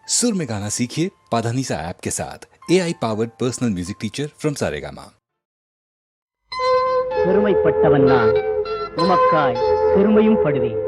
सुर में गाना सीखिए पाधानीसा ऐप के साथ। AI powered personal music teacher from Saregama. பெருமைப்பட்டவன் நான், உமக்காய் பெருமையும் படுவேன்.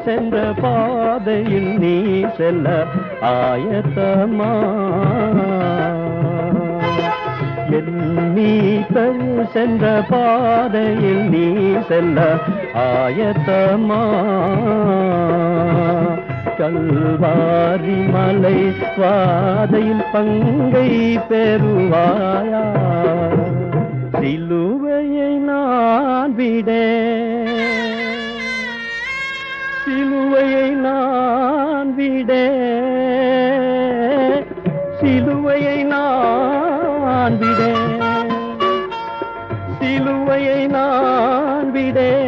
சென்ற பாதையில் நீ செல்ல ஆயத்தமா, சென்ற பாதையில் நீ செல்ல ஆயத்தமா. கல்வாரி மலை வாதையில் பங்கை பெறுவாயா, சிலுவையை நான் விடேன், சிலுவையை நான் விடேன், சிலுவையை நான் விடேன், சிலுவையை நான் விடேன்.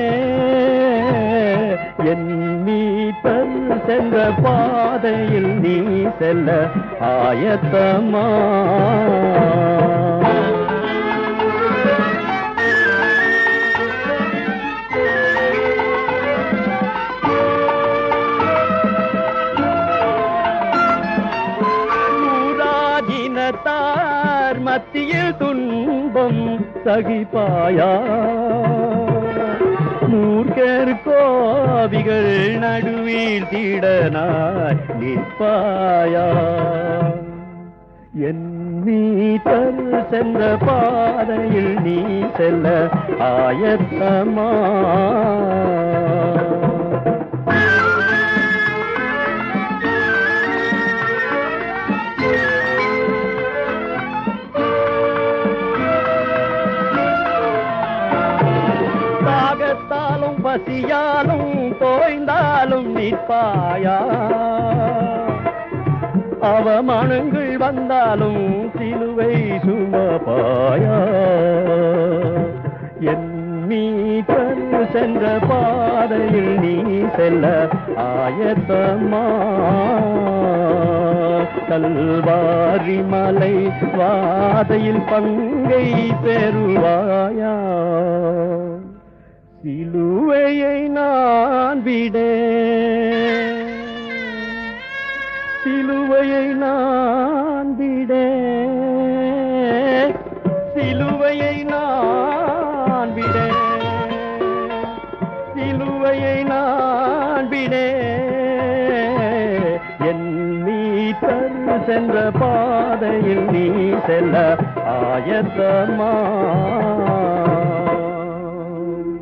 என் மீட்பர் சென்ற பாதையில் நீ செல்ல ஆயத்தமா. மத்தியில் துன்பம் சகிப்பாயா, மூர்க்கர் கோவிகள் நடுவில் திடனாய் நிற்பாயா. என் மீட்பர் சென்ற பாதையில் நீ செல்ல ஆயத்தமா. பசியாலும் தோய்ந்தாலும் நிற்பாயா, அவமானங்கள் வந்தாலும் சிலுவை சுமப்பாயா. என் மீட்பர் சென்ற பாதையில் நீ செல்ல ஆயத்தமா. கல்வாரி மலை வாதையில் பங்கை பெறுவாயா, சிலுவையை நான் விடேன், சிலுவையை நான் விடேன், சிலுவையை நான் விடேன், சிலுவையை நான் விடேன். என் மீட்பர் சென்ற பாதையில் நீ செல்ல ஆயத்தமா.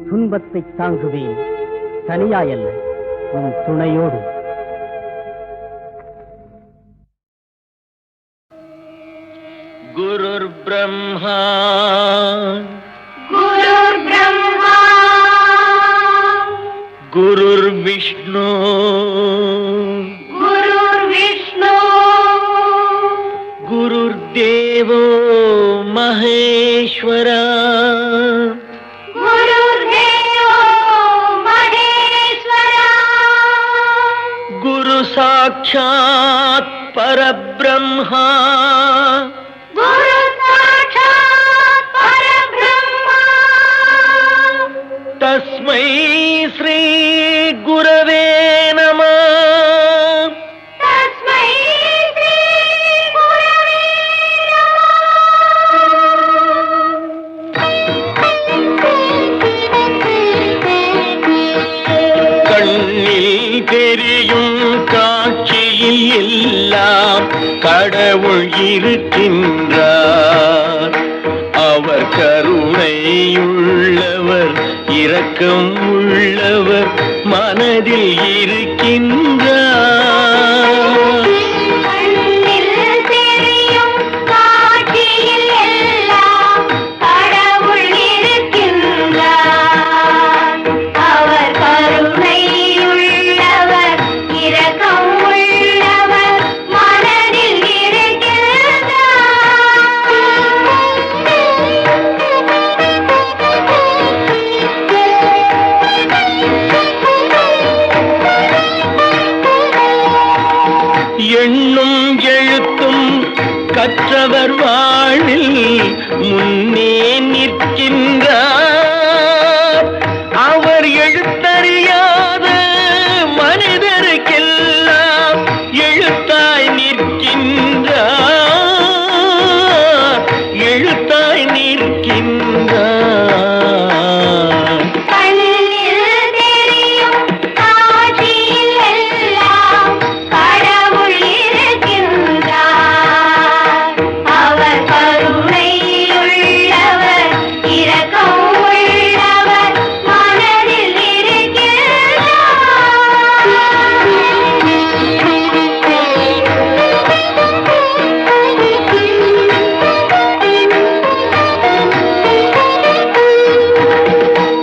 துன்பத்தை தாங்குவேன் தனியாயல்ல, உன் துணையோடு. குருர் பிரம்மா குருர் விஷ்ணு குருர் தேவோ மகேஸ்வரா, साक्षात् परब्रह्मा, तस्मै श्री गुरवे नमः. கண்ணில் தெரியும் காட்சியில் எல்லாம் கடவுள் இருக்கின்றார். அவர் கருணையுள்ளவர், இரக்கம் உள்ளவர், மனதில் இருக்கின்றார். எண்ணும் எழுத்தும் கற்றவர் வாழ்வில் முன்னே நிற்கின்றார். அவர் எழுத்தறியாத மனிதருக்கெல்லாம் எழுத்தாய் நிற்கின்றார், எழுத்தாய் நிற்கின்றார்.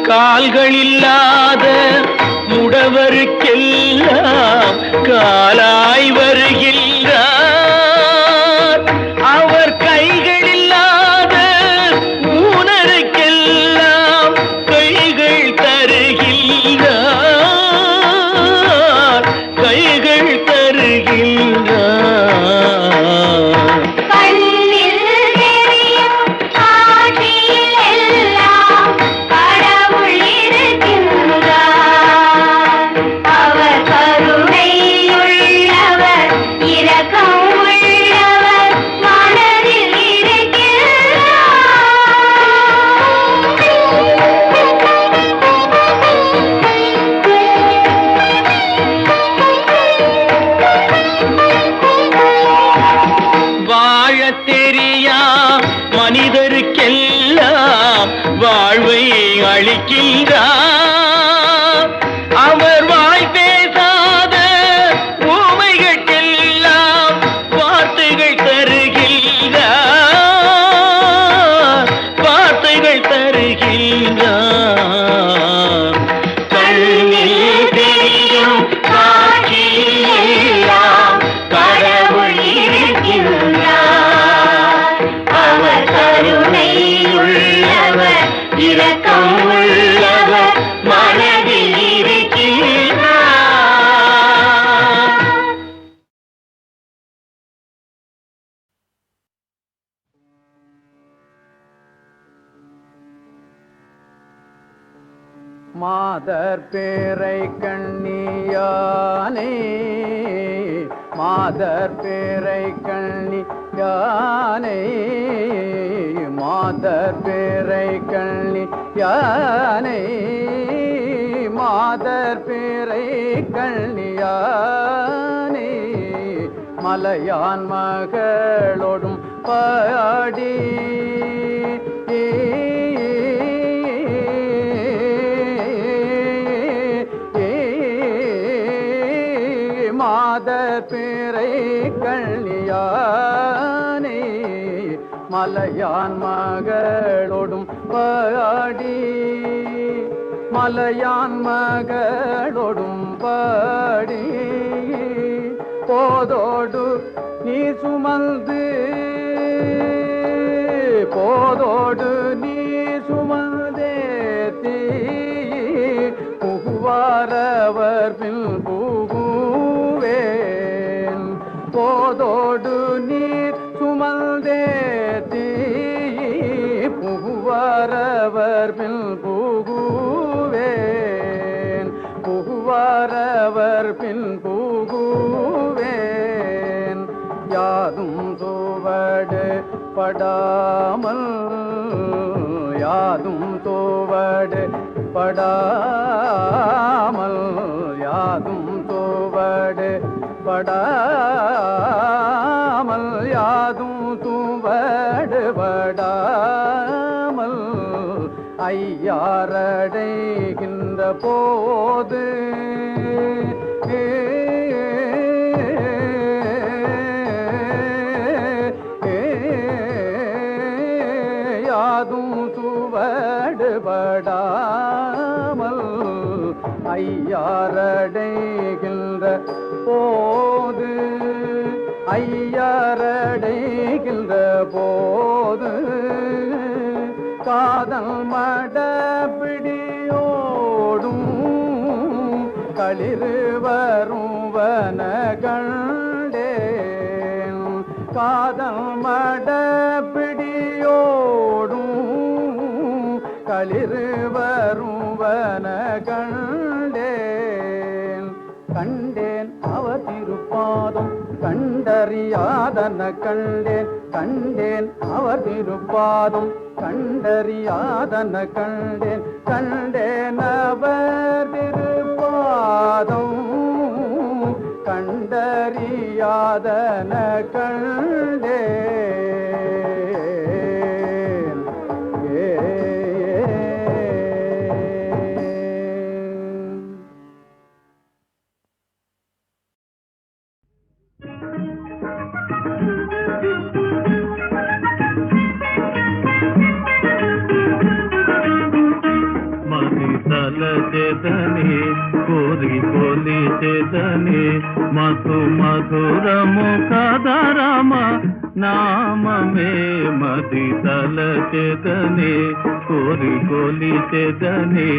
கால்களில்லாத முடவருக்கெல்லாம் காலாய் வருகின்றார். அவர் கைகளில்லாத ஊனருக்கெல்லாம் கைகள் தருகின்றார், கைகள் தருகின்றார். தெரியா மனிதருக்கெல்லாம் வாழ்வை அளிக்கின்றார். அவர் வாய் பேசாத ஊமைகளுக்கெல்லாம் வார்த்தைகள் தருகின்றார், வார்த்தைகள் தருகின்றார். கண்ணில் தெரியும் காட்சியெல்லாம் கடவுள் இருக்கின்றார். அவர் கருணை உள்ளவர், இரக்கம் உள்ளவர், மனதில் இருக்கின்றார். மாதர் பேரை கண்ணியானே, மாதர் பேரை கண்ணியானே, மாதர் பேரை கண்ணியானே, மாதர் பேரை கண்ணியானே, மலையான் மகளோடும் பாடி மாதர் பேரை கண்ணியானே, மலையான் மகளோடும் பாடி, மலையான் மகளோடும் பாடி, போதோடு நீ சுமந்து, போதோடு நீ சுமந்தேத்தி, புகுவாரவர் பின் புகுவேன், போதோடு நீர் சுமந்தேத்தி, புகுவாரவர் பின் புகுவேன், புகுவாரவர் பின் புகுவேன். யாதும் சுவடு படாமல், யாதும் தோவடு படாமல், யாதும் தோவடு படாமல், யாதும் தூவடு படாமல், ஐயாரடைகின்ற போது யாதும் சுவடு படாமல், ஐயாரடைகின்ற போது, ஐயாரடைகின்ற போது, காதல் மடப்பிடியோடும் களிறு வருவன கண்டே, காதல் மட பிடியோடும் களிறு வருவன கண்டேன் கண்டேன் அவர் திருப்பாதம் கண்டறியாதன கண்டேன் கண்டேன் அவர் திருப்பாதம் கண்டறியாதன கண்டேன் கண்டேன் அவர் திருப்பாதம் கண்டறியாதன கண்டேன் చేతనే కోరి కోలి చేతనే మధు మధురము కదరమ నామమే మది తల చేతనే కోరి కోలి చేతనే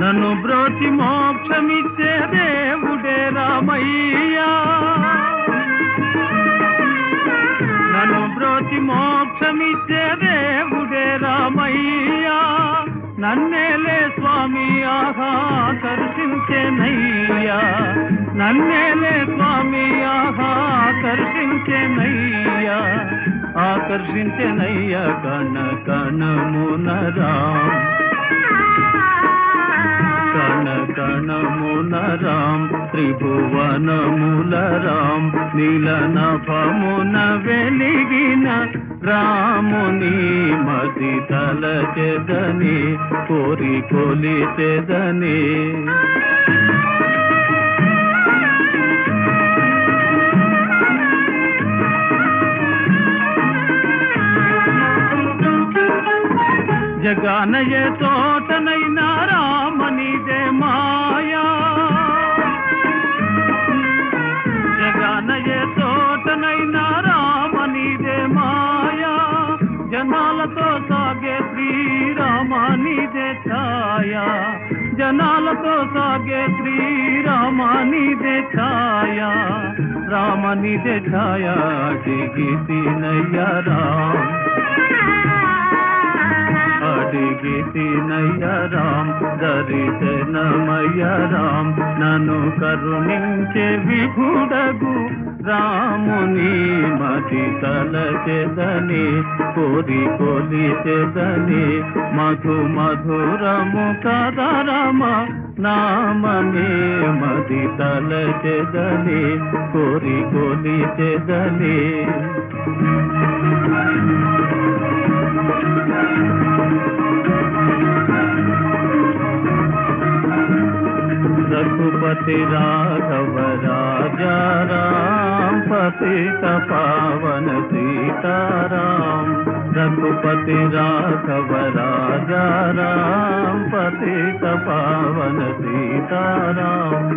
నన్ను బ్రోచి మోక్షమిచ్చే దేవుడే రామయ్యా నన్ను బ్రోచి మోక్షమిచ్చే దేవుడే రామయ్యా నన్నేలే స్వామి ఆహా కర్షించెనయ్యా నన్నేలే స్వామి ఆహా కర్షించెనయ్యా ఆకర్షించెనయ్యా కణ కణమునరాం కణ కణమునరాం త్రిభువనములరాం నీలనభమున వెలిగిన రాముని మది తలచెదని కోరి కొలిచెదని జగానయ తోటనైనా రామనిదే మాయా జగానయ తోటనైనా రామనిదే మాయా జనాలతో సాగే శ్రీరామానిదే ఛాయా జనాలతో సాగే శ్రీరామానిదే ఛాయా రామనిదే ఛాయా దిగితినయ్యా రామ్ అడిగితినయ్య రామ్ దరిశనమయ్య రామ్ నన్ను కరుణించే విభుడగు రాముని మది తలచెదని కోరి కొలిచెదని మధు మధురము కదరమ నామమే మది తలచెదని కోరి కొలిచెదని रघुपति राघव राजा राम पतित पावन सीताराम रघुपति राघव राजा राम पतित पावन सीताराम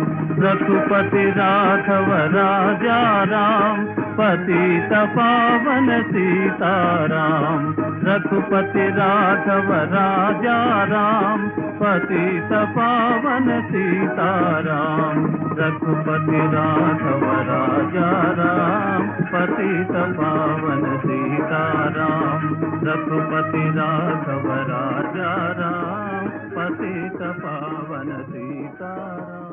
रघुपति राघव राजा राम पतित पावन सीताराम रघुपति राघव राजा राम पतित पावन सीताराम रघुपति राघव राजा राम पतित पावन सीताराम रघुपति राघव राजा राम पतित पावन सीताराम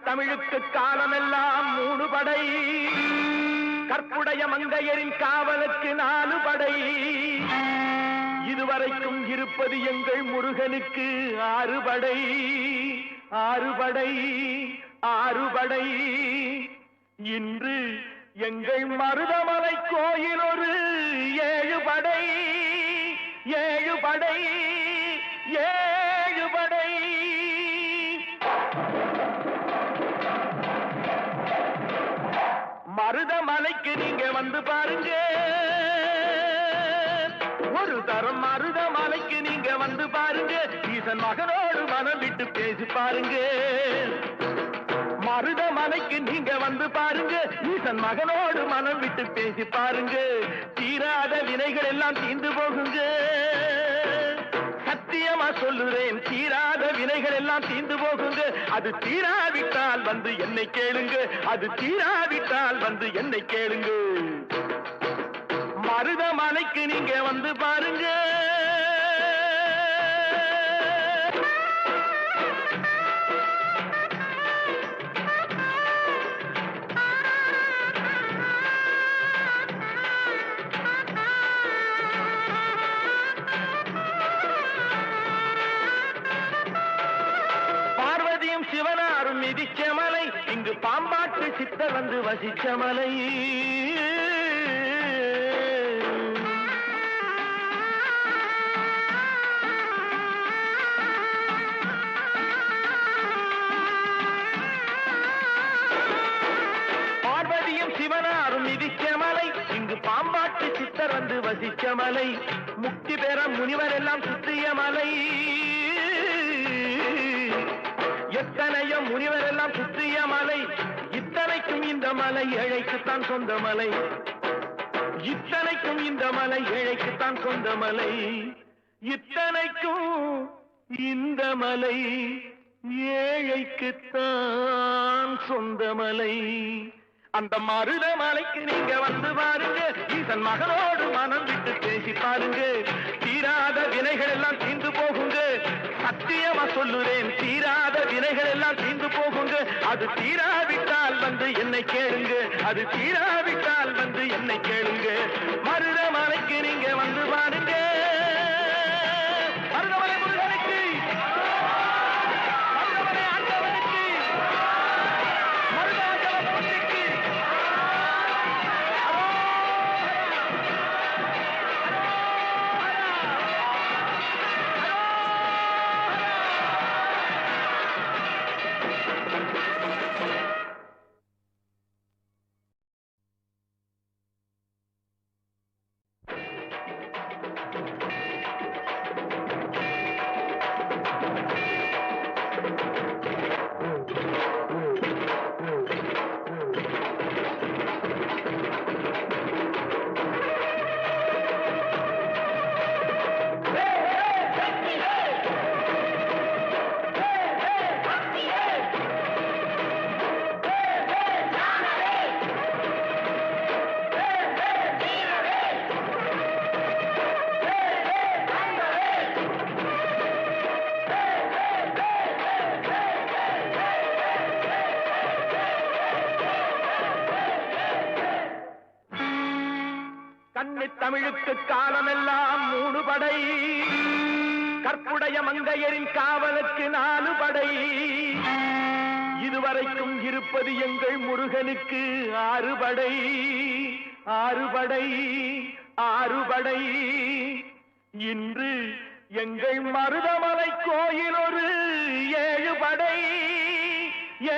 தமிழுக்கு காலமெல்லாம் 3 படை கற்புடைய மங்கையரின் காவலுக்கு 4 படை இதுவரைக்கும் இருப்பது எங்கள் முருகனுக்கு ஆறுபடை ஆறுபடை ஆறுபடை. இன்று எங்கள் மருதமலை கோயில் ஒரு ஏழுபடை ஏழுபடை ஏழுபடை. மருதமலைக்கு நீங்க வந்து பாருங்க, ஒரு தரம் மருதமலைக்கு நீங்க வந்து பாருங்க, ஈசன் மகனோடு மனம் விட்டு பேசி பாருங்க. மருதமலைக்கு நீங்க வந்து பாருங்க, ஈசன் மகனோடு மனம் விட்டு பேசி பாருங்க. தீராத வினைகள் எல்லாம் தீர்ந்து போகுங்க, சத்தியமா சொல்லுறேன், தீராத வினைகள் எல்லாம் தீர்ந்து போகுங்க. அது தீராவிட்டால் வந்து என்னை கேளுங்க, அது தீராவிட்டால் வந்து என்னை கேளுங்க. மருதமலைக்கு நீங்க வந்து பாருங்க. பார்வதியும் சிவனாரும் மிதிச்ச மலை, இங்கு பாம்பாட்டு சித்தர் வந்து வசிச்ச மலை. பார்வதியும் சிவனாரும் மிதிச்ச மலை, இங்கு பாம்பாட்டு சித்தர் வந்து வசிச்ச மலை. முக்தி பெற முனிவர் எல்லாம் சுற்றிய மலை, எத்தனையோ முனிவர் எல்லாம் சுற்றிய மலை. இத்தனைக்கும் இந்த மலை ஏழைக்குத்தான் சொந்த மலை, இத்தனைக்கும் இந்த மலை ஏழைக்குத்தான் சொந்த மலை. இத்தனைக்கும் இந்த மலை ஏழைக்குத்தான் சொந்த மலை. அந்த மருதமலைக்கு நீங்க வந்து பாருங்க, ஈசன் மகனோடு மனம் விட்டு பேசி பாருங்க. தீராத வினைகள் எல்லாம் தீர்ந்து போகுங்க, சத்தியமா சொல்லுறேன், தீராத வினைகள் எல்லாம் தீர்ந்து போகுங்க. அது தீராவிட்டால் வந்து என்னை கேளுங்க, அது தீராவிட்டால் வந்து என்னை கேளுங்க. மருதமலைக்கு நீங்க வந்து பாருங்க. மருதமலை முருகனுக்கு, மருதமலை ஆண்டவனுக்கு, மருதாச்சலபதிக்கு. கன்னித் தமிழுக்கு காலமெல்லாம் 3 படை, கற்புடைய மங்கையரின் காவலுக்கு 4 படை. இதுவரைக்கும் இருப்பது எங்கள் முருகனுக்கு 6 படை 6 படை 6 படை. இன்று எங்கள் மருதமலை கோயில் ஒரு 7 படை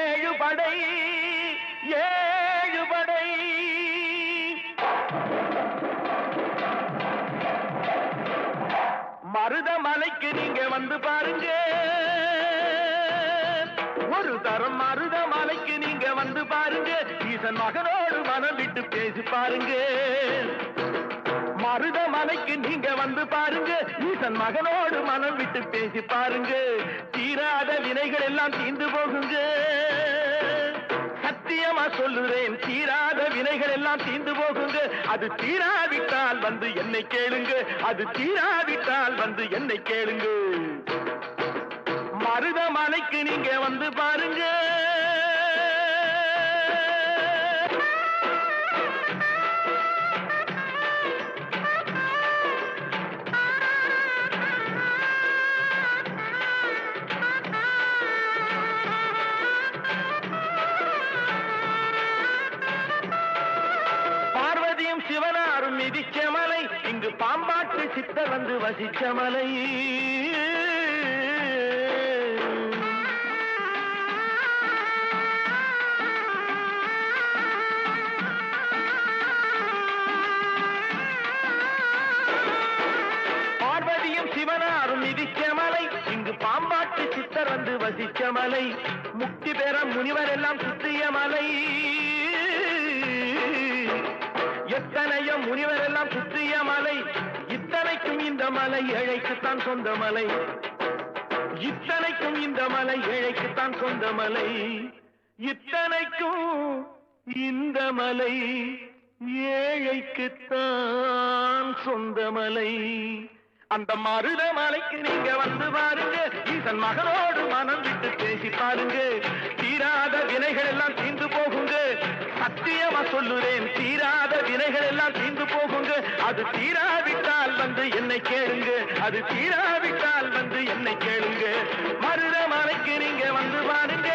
7 படை 7 படை. மருதமலைக்கு நீங்க வந்து பாருங்க, ஒரு தரம் மருதமலைக்கு நீங்க வந்து பாருங்க, ஈசன் மகனோடு மனம் விட்டு பேசி பாருங்க. மருதமலைக்கு நீங்க வந்து பாருங்க, ஈசன் மகனோடு மனம் விட்டு பேசி பாருங்க. தீராத வினைகள் எல்லாம் தீர்ந்து போகுங்க, சத்தியமா சொல்லுறேன், தீராத வினைகள் எல்லாம் தீர்ந்து போகுங்க. அது தீராவிட்டால் வந்து என்னை கேளுங்க, அது தீராவிட்டால் வந்து என்னை கேளுங்க. மருதமலைக்கு நீங்க வந்து பாருங்க. மிதிச்ச மலை, இங்கு பாம்பாட்டு சித்தர் வந்து வசிச்ச மலை. சிவனாரும் மிதிச்ச மலை, இங்கு பாம்பாட்டு சித்தர் வந்து வசிச்ச மலை. முக்தி பெற முனிவர் எல்லாம் சுற்றிய மலை. எத்தனையோ முனிவர் எல்லாம் சுற்றிய மலை. இத்தனைக்கும் இந்த மலை ஏழைக்குத்தான் சொந்த மலை. இத்தனைக்கும் இந்த மலை ஏழைக்குத்தான் சொந்த மலை. இத்தனைக்கும் இந்த மலை ஏழைக்குத்தான் சொந்த மலை. அந்த மருத மலைக்கு நீங்க வந்து பாருங்க, ஈசன் மகனோடு மனம் விட்டு பேசி பாருங்க. தீராத வினைகள் எல்லாம் தீர்ந்து போகுங்க. சத்தியமா சொல்லுறேன், தீராத வினைகள் எல்லாம் தீர்ந்து போகுங்க. அது தீராவிட்டால் வந்து என்னை கேளுங்க. அது தீராவிட்டால் வந்து என்னை கேளுங்க. மருத மலைக்கு நீங்க வந்து பாருங்க.